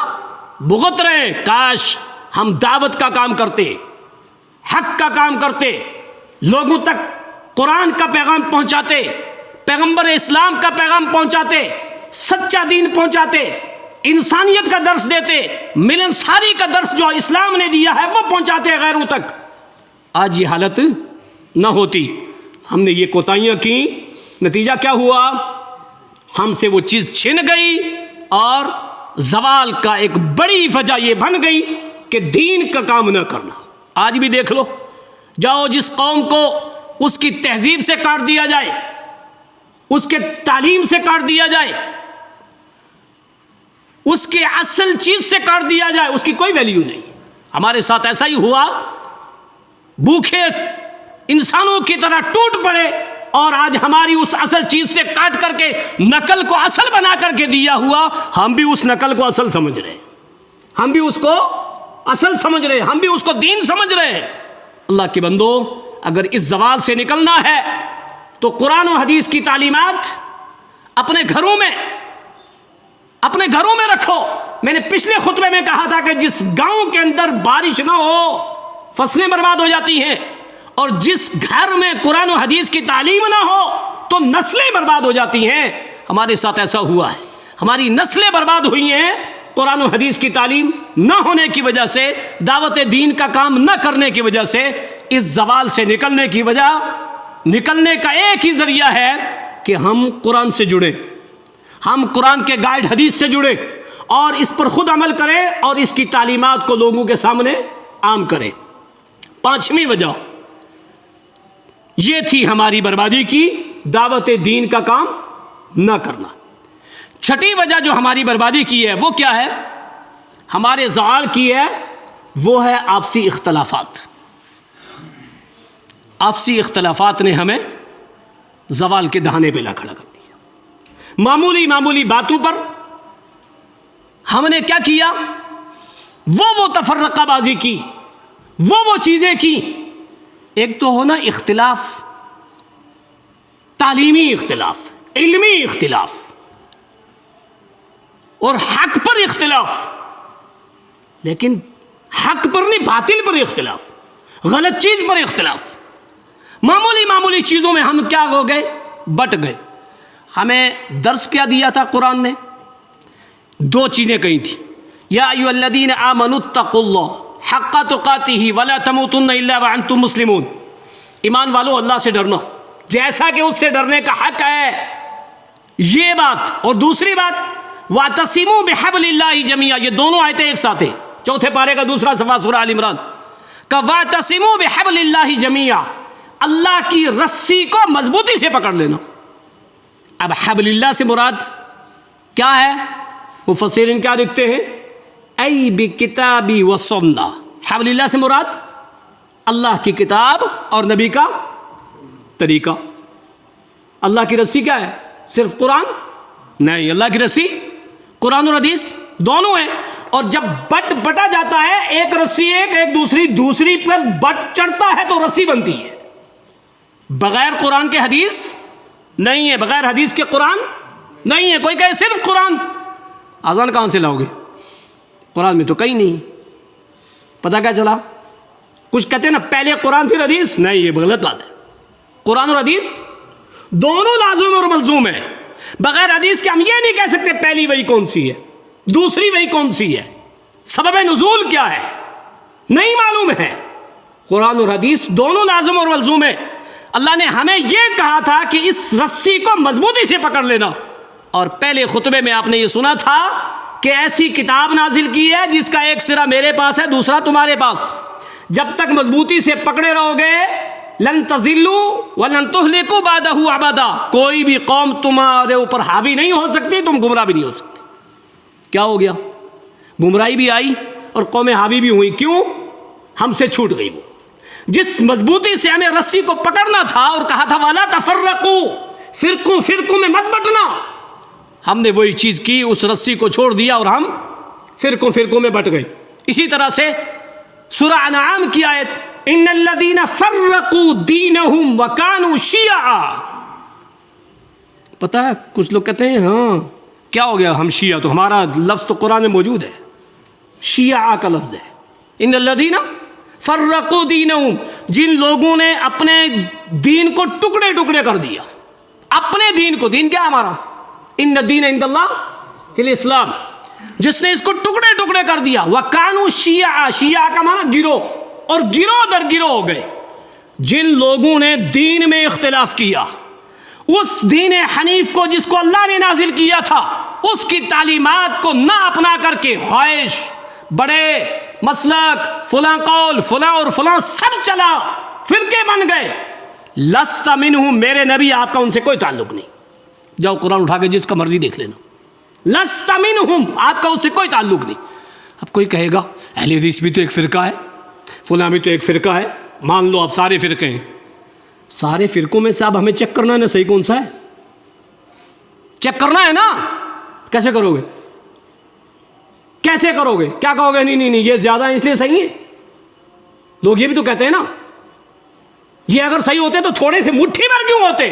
بھگت رہے. کاش ہم دعوت کا کام کرتے، حق کا کام کرتے، لوگوں تک قرآن کا پیغام پہنچاتے، پیغمبر اسلام کا پیغام پہنچاتے، سچا دین پہنچاتے، انسانیت کا درس دیتے، ملنساری کا درس جو اسلام نے دیا ہے وہ پہنچاتے غیروں تک. آج یہ حالت نہ ہوتی. ہم نے یہ کوتاہیاں کی، نتیجہ کیا ہوا؟ ہم سے وہ چیز چھن گئی اور زوال کا ایک بڑی وجہ یہ بن گئی کہ دین کا کام نہ کرنا. آج بھی دیکھ لو، جاؤ جس قوم کو اس کی تہذیب سے کاٹ دیا جائے، اس کے تعلیم سے کاٹ دیا جائے، اس کے اصل چیز سے کاٹ دیا جائے، اس کی کوئی ویلیو نہیں. ہمارے ساتھ ایسا ہی ہوا. بھوکے انسانوں کی طرح ٹوٹ پڑے اور آج ہماری اس اصل چیز سے کاٹ کر کے نقل کو اصل بنا کر کے دیا ہوا. ہم بھی اس نقل کو اصل سمجھ رہے ہیں، ہم بھی اس کو اصل سمجھ رہے ہیں، ہم بھی اس کو دین سمجھ رہے ہیں. اللہ کے بندو، اگر اس زوال سے نکلنا ہے تو قرآن و حدیث کی تعلیمات اپنے گھروں میں رکھو. میں نے پچھلے خطبے میں کہا تھا کہ جس گاؤں کے اندر بارش نہ ہو فصلیں برباد ہو جاتی ہیں، اور جس گھر میں قرآن و حدیث کی تعلیم نہ ہو تو نسلیں برباد ہو جاتی ہیں. ہمارے ساتھ ایسا ہوا ہے. ہماری نسلیں برباد ہوئی ہیں قرآن و حدیث کی تعلیم نہ ہونے کی وجہ سے، دعوت دین کا کام نہ کرنے کی وجہ سے. اس زوال سے نکلنے کا ایک ہی ذریعہ ہے کہ ہم قرآن سے جڑیں، ہم قرآن کے گائیڈ حدیث سے جڑیں اور اس پر خود عمل کریں اور اس کی تعلیمات کو لوگوں کے سامنے عام کریں. پانچویں وجہ یہ تھی ہماری بربادی کی، دعوت دین کا کام نہ کرنا. چھٹی وجہ جو ہماری بربادی کی ہے وہ کیا ہے؟ ہمارے زوال کی ہے، وہ ہے آپسی اختلافات. آپسی اختلافات نے ہمیں زوال کے دہانے پہ لا کھڑا کر دیا. معمولی باتوں پر ہم نے کیا کیا؟ وہ تفرقہ بازی کی، وہ چیزیں کی. ایک تو ہونا اختلاف، تعلیمی اختلاف، علمی اختلاف، اور حق پر اختلاف. لیکن حق پر نہیں، باطل پر اختلاف، غلط چیز پر اختلاف. معمولی چیزوں میں ہم کیا ہو گئے؟ بٹ گئے. ہمیں درس کیا دیا تھا قرآن نے؟ دو چیزیں کہی تھی. یا ایھا الذین آمنوا اتقوا اللہ حق تقاتہ ولا تموتن الا وانتم مسلمون. ایمان والو، اللہ سے ڈرنا جیسا کہ اس سے ڈرنے کا حق ہے. یہ بات. اور دوسری بات واعتصموا بحبل اللہ جمیعا. یہ دونوں آیتیں ایک ساتھ ہیں، چوتھے پارے کا دوسرا صفحہ سورہ آل عمران کا. واعتصموا بحبل اللہ جمیعا، اللہ کی رسی کو مضبوطی سے پکڑ لینا. اب حبل اللہ سے مراد کیا ہے؟ مفسرین کیا لکھتے ہیں؟ ای بکتابی و سنہ. حبل اللہ سے مراد اللہ کی کتاب اور نبی کا طریقہ. اللہ کی رسی کیا ہے؟ صرف قرآن نہیں، اللہ کی رسی قرآن اور حدیث دونوں ہیں. اور جب بٹا جاتا ہے، ایک رسی ایک دوسری پر بٹ چڑھتا ہے تو رسی بنتی ہے. بغیر قرآن کے حدیث نہیں ہے، بغیر حدیث کے قرآن نہیں ہے. کوئی کہے صرف قرآن، اذان کہاں سے لاؤ گے؟ قرآن میں تو کہیں نہیں. پتہ کیا چلا؟ کچھ کہتے ہیں نا پہلے قرآن پھر حدیث. نہیں، یہ غلط بات ہے. قرآن اور حدیث دونوں لازم اور ملزوم ہیں. بغیر حدیث کے ہم یہ نہیں کہہ سکتے پہلی وحی کون سی ہے، دوسری وحی کون سی ہے، سبب نزول کیا ہے، نہیں معلوم ہے. قرآن اور حدیث دونوں لازم اور ملزوم ہیں. اللہ نے ہمیں یہ کہا تھا کہ اس رسی کو مضبوطی سے پکڑ لینا. اور پہلے خطبے میں آپ نے یہ سنا تھا کہ ایسی کتاب نازل کی ہے جس کا ایک سرا میرے پاس ہے، دوسرا تمہارے پاس. جب تک مضبوطی سے پکڑے رہو گے لن تضلوا ولن تهلكوا بعده ابدا. کوئی بھی قوم تمہارے اوپر حاوی نہیں ہو سکتی، تم گمراہ بھی نہیں ہو سکتے. کیا ہو گیا؟ گمراہی بھی آئی اور قومیں حاوی بھی ہوئی. کیوں؟ ہم سے چھوٹ گئی. وہ جس مضبوطی سے ہمیں رسی کو پکڑنا تھا اور کہا تھا وَلَا تَفَرَّقُوا فرقوں فرقوں میں مت بٹنا. ہم نے وہی چیز کی, اس رسی کو چھوڑ دیا اور ہم فرقوں فرقوں میں بٹ گئے. اسی طرح سے سورہ انعام کی آیت ان الذین فرقوا دینہم وکانوا شیعا. پتہ ہے کچھ لوگ کہتے ہیں ہاں کیا ہو گیا ہم شیعہ, تو ہمارا لفظ تو قرآن میں موجود ہے, شیعہ کا لفظ ہے. ان الذین فرقوا دینہم, جن لوگوں نے اپنے دین کو ٹکڑے ٹکڑے کر دیا, اپنے دین کو, دین کیا ہے ہمارا, ان الدین عند اللہ الاسلام, جس نے اس کو ٹکڑے ٹکڑے کر دیا. وَكَانُوا شِيَعًا, شیعہ کا معنی گروہ, اور گروہ در گروہ ہو گئے. جن لوگوں نے دین میں اختلاف کیا, اس دین حنیف کو جس کو اللہ نے نازل کیا تھا, اس کی تعلیمات کو نہ اپنا کر کے خواہش, بڑے مسلک, فلاں قول, فلاں اور فلاں سب چلا, فرقے بن گئے. لست منہم, میرے نبی آپ کا ان سے کوئی تعلق نہیں. جاؤ قرآن اٹھا کے جس کا مرضی دیکھ لینا. لست منہم, آپ کا اس سے کوئی تعلق نہیں. اب کوئی کہے گا اہل حدیث بھی تو ایک فرقہ ہے, فلاں بھی تو ایک فرقہ ہے, مان لو اب سارے فرقے ہیں. سارے فرقوں میں سے اب ہمیں چیک کرنا ہے نا صحیح کون سا ہے, چیک کرنا ہے نا. کیسے کرو گے, کیسے کرو گے, کیا کہو گے نہیں نہیں نہیں یہ زیادہ ہے اس لیے صحیح ہے. لوگ یہ بھی تو کہتے ہیں نا, یہ اگر صحیح ہوتے تو تھوڑے سے مٹھی بھر کیوں ہوتے.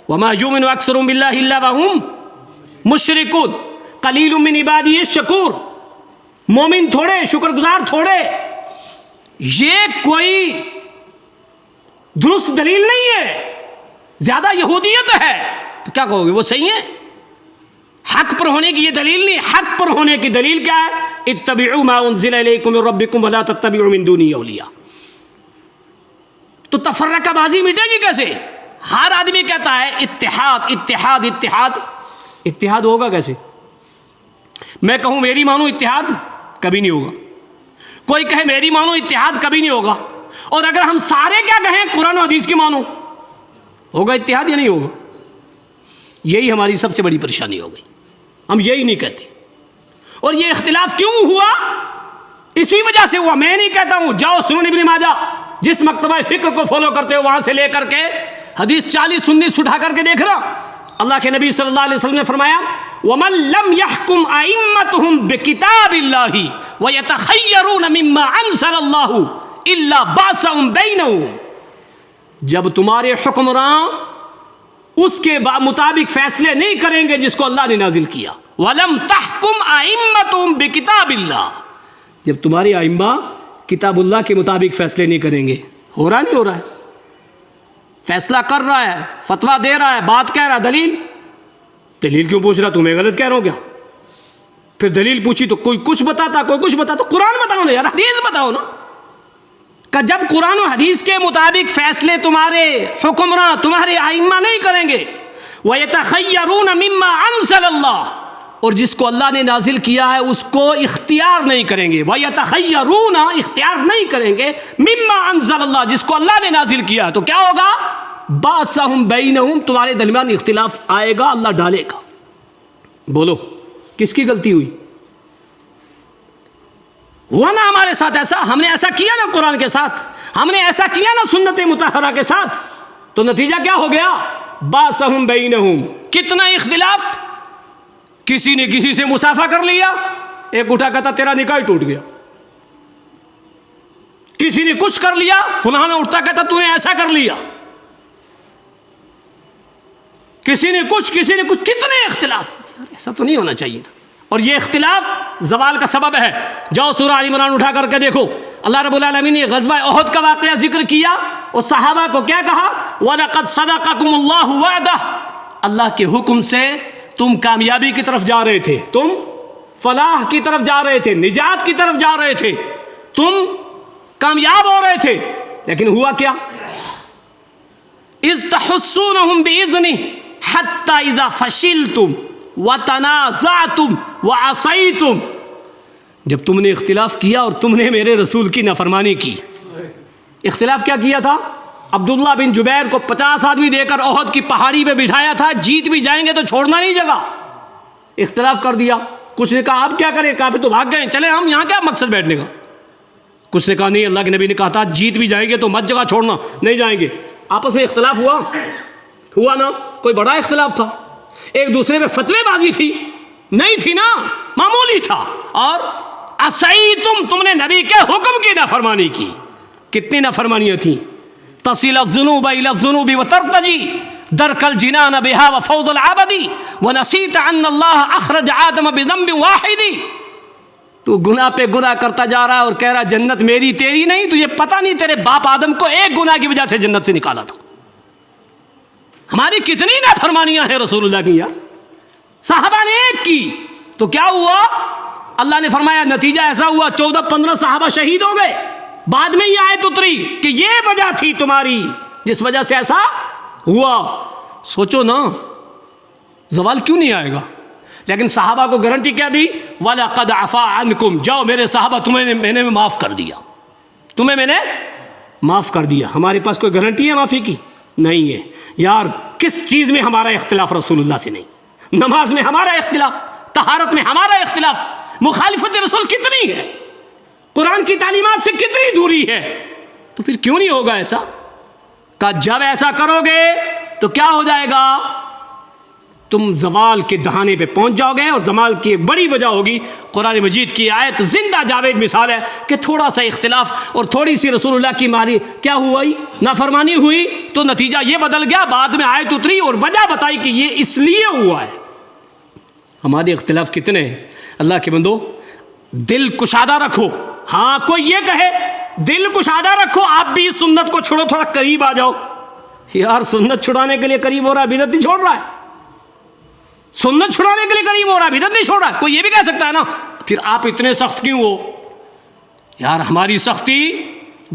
وما یؤمن اکثرهم باللہ الا وهم مشرکون قلیل من عبادی الشکور. مومن تھوڑے, شکر گزار تھوڑے. یہ کوئی درست دلیل نہیں ہے, زیادہ یہودیت ہے. تو کیا کہو گے وہ صحیح ہے, حق پر ہونے کی یہ دلیل نہیں. حق پر ہونے کی دلیل کیا ہے, اتبعوا ما انزل الیکم من ربکم ولا تتبعوا من دونہ اولیاء. تو تفرقہ بازی مٹے گی کیسے؟ ہر آدمی کہتا ہے اتحاد اتحاد اتحاد. اتحاد ہوگا کیسے؟ میں کہوں میری مانو اتحاد کبھی نہیں ہوگا, کوئی کہے میری مانو اتحاد کبھی نہیں ہوگا. اور اگر ہم سارے کیا کہیں قرآن و حدیث کی مانو, ہوگا اتحاد یا نہیں ہوگا؟ یہی ہماری سب سے بڑی پریشانی ہو گئی, ہم یہی نہیں کہتے. اور یہ اختلاف کیوں ہوا؟ اسی وجہ سے ہوا. میں نہیں کہتا ہوں جاؤ سنن ابن ماجہ, جس مکتبہ فکر کو فالو کرتے ہو وہاں سے لے کر کے حدیث 40-19 اٹھا کر کے دیکھ رہا. اللہ کے نبی صلی اللہ علیہ وسلم نے فرمایا وَمَن لَمْ يَحْكُمْ أَئِمَّتُهُمْ بِكِتَابِ اللَّهِ وَيَتَخَيَّرُونَ مِمَّا أَنزَلَ اللَّهُ إِلَّا بَعْثَهُمْ بَيْنَهُمْ. جب تمہارے حکمران اس کے مطابق فیصلے نہیں کریں گے جس کو اللہ نے نازل کیا, وَلَمْ تَحْكُمْ أَئِمَّتُهُمْ بِكِتَابِ اللَّهِ, جب تمہارے ائمہ کتاب اللہ کے مطابق فیصلے نہیں کریں گے. ہو رہا نہیں ہو رہا ہے, فیصلہ کر رہا ہے, فتویٰ دے رہا ہے, بات کہہ رہا ہے, دلیل دلیل کیوں پوچھ رہا, تمہیں غلط کہہ رہا ہوں کیا؟ پھر دلیل پوچھی تو کوئی کچھ بتاتا, کوئی کچھ بتاتا. قرآن بتاؤ نا یار, حدیث بتاؤ نا. کہ جب قرآن و حدیث کے مطابق فیصلے تمہارے حکمراں تمہارے ائمہ نہیں کریں گے, وَيَتَخَيَّرُونَ مِمَّا أَنزَلَ اللَّهُ, اور جس کو اللہ نے نازل کیا ہے اس کو اختیار نہیں کریں گے. وَيَتَخَيَّرُونَ, اختیار نہیں کریں گے, مِمَّا أَنزَلَ اللَّهُ, جس کو اللہ نے نازل کیا ہے, تو کیا ہوگا؟ بَعْثَهُمْ بَيْنَهُمْ, تمہارے درمیان اختلاف آئے گا, اللہ ڈالے گا. بولو کس کی غلطی ہوئی؟ ہوا نا ہمارے ساتھ ایسا, ہم نے ایسا کیا نا قرآن کے ساتھ, ہم نے ایسا کیا نا سنت مطہرہ کے ساتھ, تو نتیجہ کیا ہو گیا؟ بَعْثَهُمْ بَيْنَهُمْ. کتنا اختلاف, کسی نے کسی سے مسافہ کر لیا, ایک اٹھا کہتا تیرا نکاح ٹوٹ گیا. کسی نے کچھ کر لیا, فلانا اٹھتا کہتا تو نے ایسا کر لیا. کسی نے کچھ کتنے اختلاف. ایسا تو نہیں ہونا چاہیے. اور یہ اختلاف زوال کا سبب ہے. جاؤ سورہ آل عمران اٹھا کر کے دیکھو, اللہ رب العالمین نے غزوہ احد کا واقعہ ذکر کیا اور صحابہ کو کیا کہا؟ وَلَقَدْ صَدَقَكُمُ اللَّهُ وَعْدَهُ, اللہ کے حکم سے تم کامیابی کی طرف جا رہے تھے, تم فلاح کی طرف جا رہے تھے, نجات کی طرف جا رہے تھے, تم کامیاب ہو رہے تھے, لیکن ہوا کیا؟ اِذْ تَحُسُّونَهُمْ بِإِذْنِهِ حَتَّى إِذَا فَشِلْتُمْ وَتَنَازَعْتُمْ وَعَصَيْتُمْ, جب تم نے اختلاف کیا اور تم نے میرے رسول کی نافرمانی کی. اختلاف کیا کیا تھا؟ عبداللہ بن جبیر کو 50 آدمی دے کر احد کی پہاڑی پہ بٹھایا تھا, جیت بھی جائیں گے تو چھوڑنا نہیں جگہ. اختلاف کر دیا. کچھ نے کہا آپ کیا کریں, کافر تو بھاگ گئے, چلے ہم یہاں کیا مقصد بیٹھنے کا. کچھ نے کہا نہیں, اللہ کے نبی نے کہا تھا جیت بھی جائیں گے تو مت جگہ چھوڑنا, نہیں جائیں گے. آپس میں اختلاف ہوا نا؟ کوئی بڑا اختلاف تھا؟ ایک دوسرے پہ فتوے بازی تھی؟ نہیں تھی نا، معمولی تھا۔ اور اسیتم، تم نے نبی کے حکم کی نافرمانی کی۔ کتنی نافرمانیاں تھیں؟ تصل الذنوب الى الذنوب وترتجی درک الجنان بها وفوز العبدی ونسیت ان اللہ اخرج آدم بذنب واحد۔ تو گناہ پہ گناہ کرتا جا رہا ہے اور کہہ رہا جنت میری تیری نہیں، تجھے پتہ نہیں تیرے باپ آدم کو ایک گناہ کی وجہ سے جنت سے نکالا تھا۔ ہماری کتنی نافرمانیاں ہیں رسول اللہ کی یار، صحابہ نے ایک کی تو کیا ہوا؟ اللہ نے فرمایا نتیجہ ایسا ہوا 14-15 صحابہ شہید ہو گئے۔ بعد میں یہ آیت اتری کہ یہ وجہ تھی تمہاری جس وجہ سے ایسا ہوا۔ سوچو نا، زوال کیوں نہیں آئے گا؟ لیکن صحابہ کو گارنٹی کیا دی؟ وَلَقَدْ عَفَا عَنْكُمْ، جاؤ میرے صحابہ تمہیں میں نے معاف کر دیا، تمہیں میں نے معاف کر دیا۔ ہمارے پاس کوئی گارنٹی ہے معافی کی؟ نہیں ہے یار۔ کس چیز میں ہمارا اختلاف رسول اللہ سے نہیں؟ نماز میں ہمارا اختلاف، طہارت میں ہمارا اختلاف، مخالفت رسول کتنی ہے، قرآن کی تعلیمات سے کتنی دوری ہے، تو پھر کیوں نہیں ہوگا ایسا؟ کہ جب ایسا کرو گے تو کیا ہو جائے گا؟ تم زوال کے دہانے پہ پہنچ جاؤ گے، اور زوال کی ایک بڑی وجہ ہوگی قرآن مجید کی آیت زندہ جاوید مثال ہے کہ تھوڑا سا اختلاف اور تھوڑی سی رسول اللہ کی ماری کیا ہوئی؟ نافرمانی ہوئی تو نتیجہ یہ بدل گیا۔ بعد میں آیت اتری اور وجہ بتائی کہ یہ اس لیے ہوا ہے۔ ہمارے اختلاف کتنے ہیں؟ اللہ کے بندو دل کشادہ رکھو۔ ہاں کوئی یہ کہے دل کشادہ رکھو، آپ بھی سنت کو چھوڑو، تھوڑا قریب آ جاؤ۔ یار سنت چھڑانے کے لیے قریب ہو رہا ہے، بدعت نہیں چھوڑ رہا ہے۔ سنت چھڑانے کے لیے قریب ہو رہا ہے، بدعت نہیں چھوڑ رہا ہے۔ کوئی یہ بھی کہہ سکتا ہے نا پھر آپ اتنے سخت کیوں ہو؟ یار ہماری سختی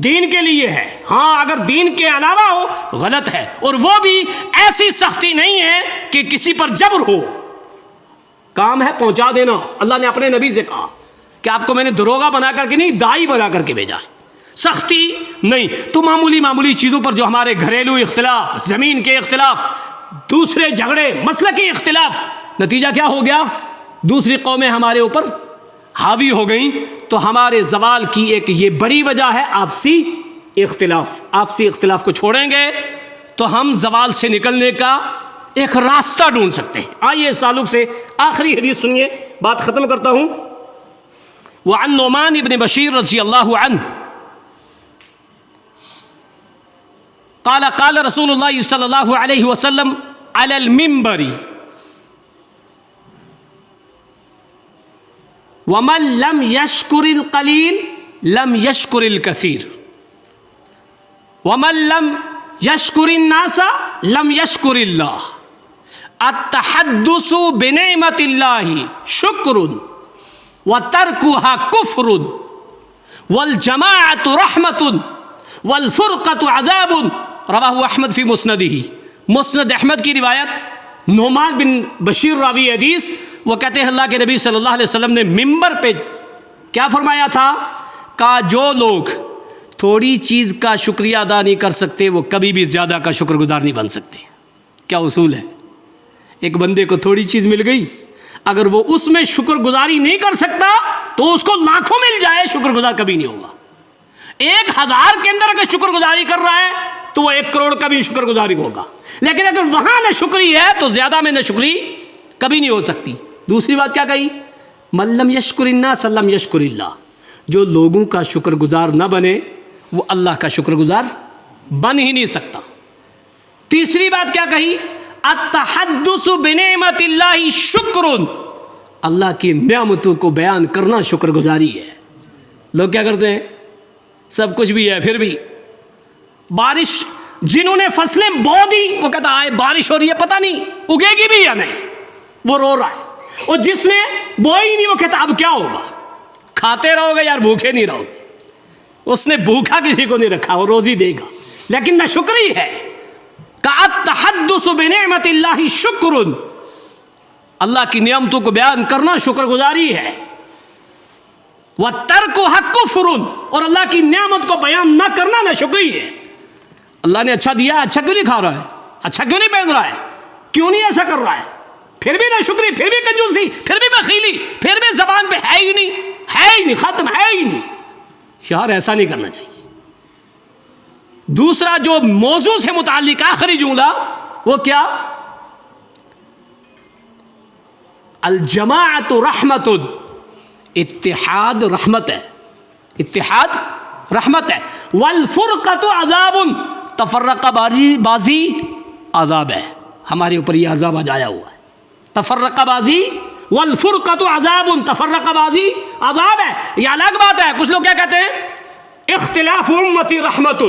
دین کے لیے ہے، ہاں اگر دین کے علاوہ ہو غلط ہے، اور وہ بھی ایسی سختی نہیں ہے کہ کسی پر جبر ہو۔ کام ہے پہنچا دینا۔ اللہ نے اپنے نبی سے کہا کہ آپ کو میں نے دروغہ بنا کر کے نہیں، داعی بنا کر کے بھیجا ہے، سختی نہیں۔ تو معمولی چیزوں پر جو ہمارے گھریلو اختلاف، زمین کے اختلاف، دوسرے جھگڑے، مسلکی اختلاف، نتیجہ کیا ہو گیا؟ دوسری قومیں ہمارے اوپر حاوی ہو گئیں۔ تو ہمارے زوال کی ایک یہ بڑی وجہ ہے آپسی اختلاف۔ آپسی اختلاف کو چھوڑیں گے تو ہم زوال سے نکلنے کا ایک راستہ ڈھونڈ سکتے ہیں۔ آئیے اس تعلق سے آخری حدیث سنیے، بات ختم کرتا ہوں۔ وعن نعمان بن بشیر رضی اللہ عنہ قال قال رسول اللہ صلی اللہ علیہ وسلم علی المنبر ومن لم يشکر القلیل لم یشکر الکثیر ومن لم یشکر الناس لم یشکر اللہ التحدث بنعمت اللہ شکر وترکها کفر والجماعت رحمت والفرقت عذاب رواہ احمد فی مسندہ۔ مسند احمد کی روایت، نعمان بن بشیر راوی حدیث، وہ کہتے ہیں اللہ کے نبی صلی اللہ علیہ وسلم نے ممبر پہ کیا فرمایا تھا؟ کہ جو لوگ تھوڑی چیز کا شکریہ ادا نہیں کر سکتے وہ کبھی بھی زیادہ کا شکر گزار نہیں بن سکتے۔ کیا اصول ہے؟ ایک بندے کو تھوڑی چیز مل گئی، اگر وہ اس میں شکر گزاری نہیں کر سکتا تو اس کو لاکھوں مل جائے شکر گزار کبھی نہیں ہوگا۔ 1000 کے اندر اگر شکر گزاری کر رہا ہے تو وہ 1 کروڑ کا بھی شکر گزاری ہوگا، لیکن اگر وہاں نہ شکری ہے تو زیادہ میں نہ شکری کبھی نہیں ہو سکتی۔ دوسری بات کیا کہی؟ من لم یشکر الناس لم یشکر اللہ، جو لوگوں کا شکر گزار نہ بنے وہ اللہ کا شکر گزار بن ہی نہیں سکتا۔ تیسری بات کیا کہی؟ التحدث بنعمت اللہ شکر، اللہ کی نعمتوں کو بیان کرنا شکر گزاری ہے۔ لوگ کیا کرتے ہیں؟ سب کچھ بھی ہے پھر بھی بارش، جنہوں نے فصلیں بو دی وہ کہتا ہے بارش ہو رہی ہے پتہ نہیں اگے گی بھی یا نہیں، وہ رو رہا ہے۔ اور جس نے بوئی نہیں وہ کہتا اب کیا ہوگا، کھاتے رہو گے یار بھوکے نہیں رہو گے۔ اس نے بھوکا کسی کو نہیں رکھا، وہ روزی دے گا، لیکن نہ شکری ہے۔ کہ التحدث بنعمت اللہ شکر، اللہ کی نعمتوں کو بیان کرنا شکر گزاری ہے۔ وَتَرْكُهَا كُفْرٌ، اور اللہ کی نعمت کو بیان نہ کرنا نہ شکری ہے۔ اللہ نے اچھا دیا، اچھا کیوں نہیں کھا رہا ہے، اچھا کیوں نہیں پہن رہا ہے، کیوں نہیں ایسا کر رہا ہے، پھر بھی نہ شکری، پھر بھی کنجوسی، پھر بھی بخیلی، پھر بھی زبان پہ ہے ہی نہیں، ختم ہے ہی نہیں۔ یار ایسا نہیں کرنا چاہیے۔ دوسرا جو موضوع سے متعلق آخری جملہ وہ کیا؟ الجماعت رحمت، اتحاد رحمت ہے، اتحاد رحمت ہے. والفرقۃ عذاب، تفرقہ بازی عذاب ہے. ہمارے اوپر یہ عذاب آج آیا ہوا ہے. تفرقہ بازی، والفرقۃ عذاب، تفرقہ بازی عذاب ہے. یہ الگ بات ہے. کچھ لوگ کیا کہتے ہیں؟ اختلاف امتی رحمت.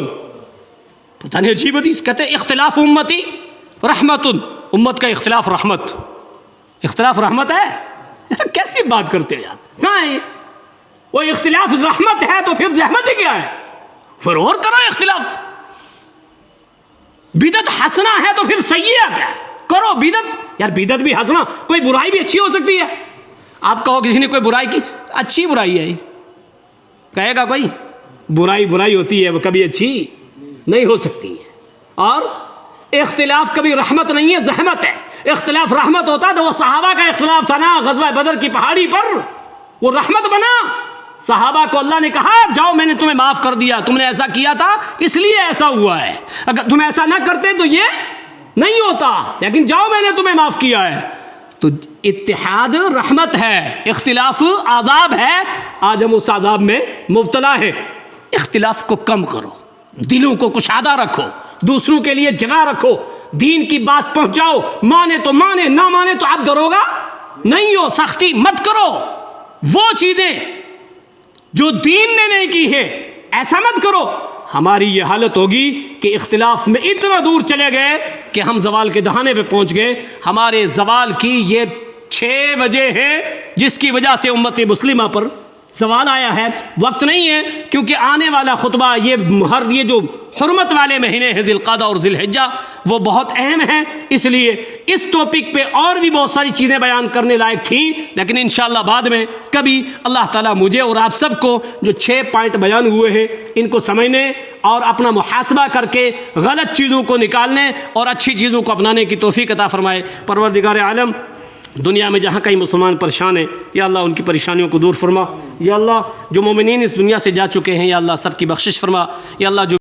پتہ نہیں عجیب حدیث کہتے ہیں اختلاف امتی رحمت، امت کا اختلاف رحمت. اختلاف رحمت ہے؟ کیسی بات کرتے ہیں یار؟ کہاں ہے؟ وہ اختلاف رحمت ہے تو پھر رحمت ہی کیا ہے؟ پھر اور کرو اختلاف. بدعت حسنہ ہے تو پھر سیئہ کیا ہے؟ کرو بدعت. یار بدعت بھی حسنہ، کوئی برائی بھی اچھی ہو سکتی ہے. آپ کہو کسی نے کوئی برائی کی، اچھی برائی ہے، کہے گا کوئی؟ برائی ہوتی ہے، وہ کبھی اچھی نہیں ہو سکتی ہے. اور اختلاف کبھی رحمت نہیں ہے، زحمت ہے. اختلاف رحمت ہوتا تو وہ صحابہ کا اختلاف تھا نا غزوہ بدر کی پہاڑی پر، وہ رحمت بنا. صحابہ کو اللہ نے کہا جاؤ میں نے تمہیں معاف کر دیا، تم نے ایسا کیا تھا اس لیے ایسا ہوا ہے، اگر تم ایسا نہ کرتے تو یہ نہیں ہوتا، لیکن جاؤ میں نے تمہیں معاف کیا ہے. تو اتحاد رحمت ہے، اختلاف عذاب ہے. آج ہم اس عذاب میں مبتلا ہے. اختلاف کو کم کرو، دلوں کو کشادہ رکھو، دوسروں کے لیے جگہ رکھو، دین کی بات پہنچاؤ. مانے تو مانے، نہ مانے تو آپ دروگا نہیں ہو. سختی مت کرو. وہ چیزیں جو دین نے نہیں کی ہے ایسا مت کرو. ہماری یہ حالت ہوگی کہ اختلاف میں اتنا دور چلے گئے کہ ہم زوال کے دہانے پہ پہنچ گئے. ہمارے زوال کی یہ 6 وجہ ہے جس کی وجہ سے امت مسلمہ پر زوال آیا ہے. وقت نہیں ہے کیونکہ آنے والا خطبہ یہ جو حرمت والے مہینے ہیں ذی القعدہ اور ذی الحجہ وہ بہت اہم ہیں. اس لیے اس ٹاپک پہ اور بھی بہت ساری چیزیں بیان کرنے لائق تھیں، لیکن انشاءاللہ بعد میں کبھی اللہ تعالیٰ مجھے اور آپ سب کو جو 6 پوائنٹ بیان ہوئے ہیں ان کو سمجھنے اور اپنا محاسبہ کر کے غلط چیزوں کو نکالنے اور اچھی چیزوں کو اپنانے کی توفیق عطا فرمائے. پروردگار عالم دنیا میں جہاں کئی مسلمان پریشان ہیں یا اللہ ان کی پریشانیوں کو دور فرما. یا اللہ جو مومنین اس دنیا سے جا چکے ہیں یا اللہ سب کی بخشش فرما. یا اللہ جو